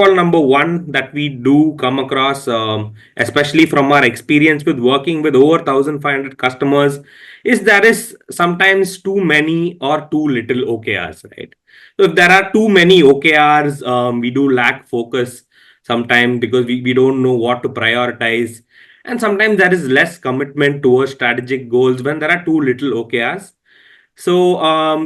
pitfall number one that we do come across, especially from our experience with working with over 1,500 customers, is there is sometimes too many or too little OKRs, right? So if there are too many OKRs, we do lack focus sometimes because we don't know what to prioritize. And sometimes there is less commitment towards strategic goals when there are too little OKRs. So,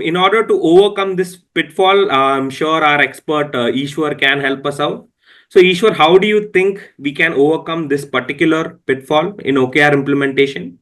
in order to overcome this pitfall, I'm sure our expert Ishwar can help us out. So, Ishwar, how do you think we can overcome this particular pitfall in OKR implementation?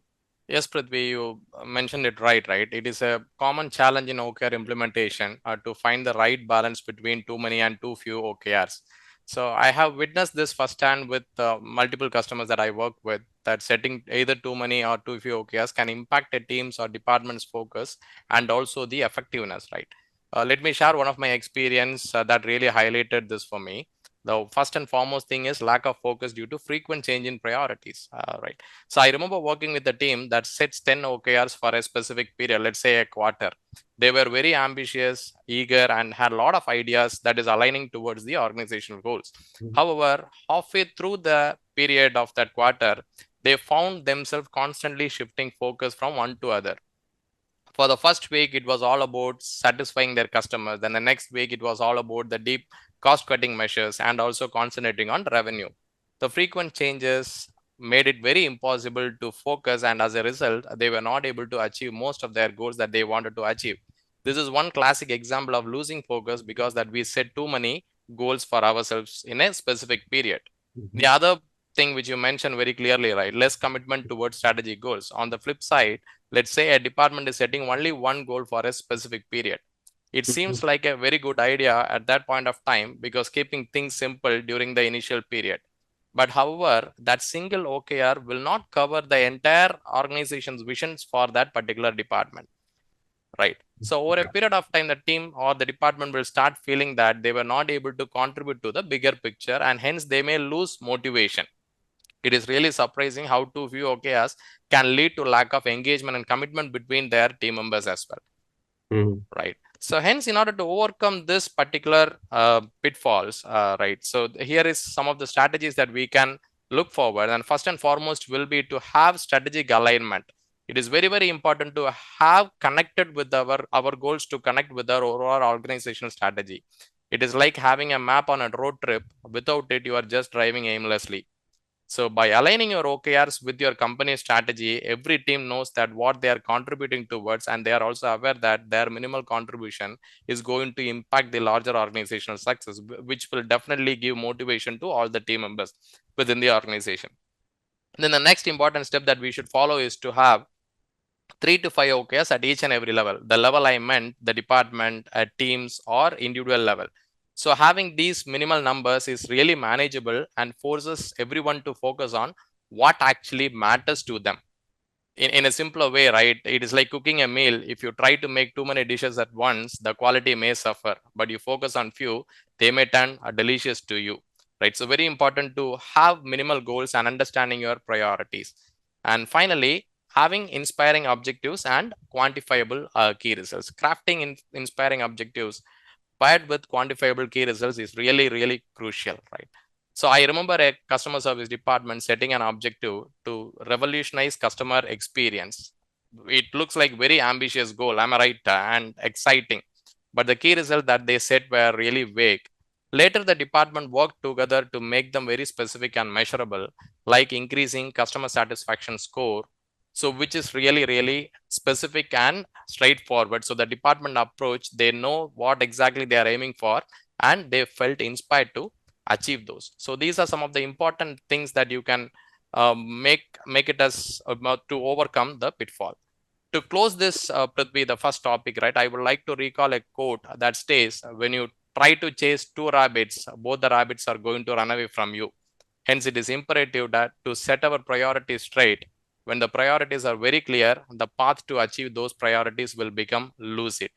Yes, Prithvi, you mentioned it right? It is a common challenge in OKR implementation to find the right balance between too many and too few OKRs. So I have witnessed this firsthand with multiple customers that I work with, that setting either too many or too few OKRs can impact a team's or department's focus and also the effectiveness, right? Let me share one of my experience that really highlighted this for me. The first and foremost thing is lack of focus due to frequent change in priorities, right? So I remember working with a team that sets 10 OKRs for a specific period, let's say a quarter. They were very ambitious, eager, and had a lot of ideas that is aligning towards the organizational goals. However, halfway through the period of that quarter, they found themselves constantly shifting focus from one to other. For the first week, it was all about satisfying their customers. Then the next week, it was all about the deep cost cutting measures and also concentrating on revenue. The frequent changes made it very impossible to focus, and as a result, they were not able to achieve most of their goals that they wanted to achieve. This is one classic example of losing focus because that we set too many goals for ourselves in a specific period. The other thing which you mentioned very clearly, right? Less commitment towards strategic goals. On the flip side, let's say a department is setting only one goal for a specific period. It seems like a very good idea at that point of time because keeping things simple during the initial period. But however, that single OKR will not cover the entire organization's visions for that particular department, right? So over a period of time, the team or the department will start feeling that they were not able to contribute to the bigger picture, and hence they may lose motivation. It is really surprising how too few OKRs can lead to lack of engagement and commitment between their team members as well, right? So hence, in order to overcome this particular pitfalls, right? So here is some of the strategies that we can look forward. And first and foremost will be to have strategic alignment. It is very, very important to have connected with our goals, to connect with our overall organizational strategy. It is like having a map on a road trip. Without it, you are just driving aimlessly. So by aligning your OKRs with your company strategy, every team knows that what they are contributing towards, and they are also aware that their minimal contribution is going to impact the larger organizational success, which will definitely give motivation to all the team members within the organization. And then the next important step that we should follow is to have 3 to 5 OKRs at each and every level. The level I meant the department, at teams, or individual level. So having these minimal numbers is really manageable and forces everyone to focus on what actually matters to them. In a simpler way, right? It is like cooking a meal. If you try to make too many dishes at once, the quality may suffer, but you focus on few, they may turn delicious to you, right? So very important to have minimal goals and understanding your priorities. And finally, having inspiring objectives and quantifiable key results. Crafting inspiring objectives paired with quantifiable key results is really, really crucial, right? So I remember a customer service department setting an objective to revolutionize customer experience. It looks like very ambitious goal, am I right? And exciting. But the key results that they set were really vague. Later, the department worked together to make them very specific and measurable, like increasing customer satisfaction score. So which is really, really specific and straightforward. So the department approach, they know what exactly they are aiming for, and they felt inspired to achieve those. So these are some of the important things that you can make it as to overcome the pitfall. To close this, Prithvi, the first topic, right? I would like to recall a quote that states, when you try to chase two rabbits, both the rabbits are going to run away from you. Hence, it is imperative that to set our priorities straight. When the priorities are very clear, the path to achieve those priorities will become lucid.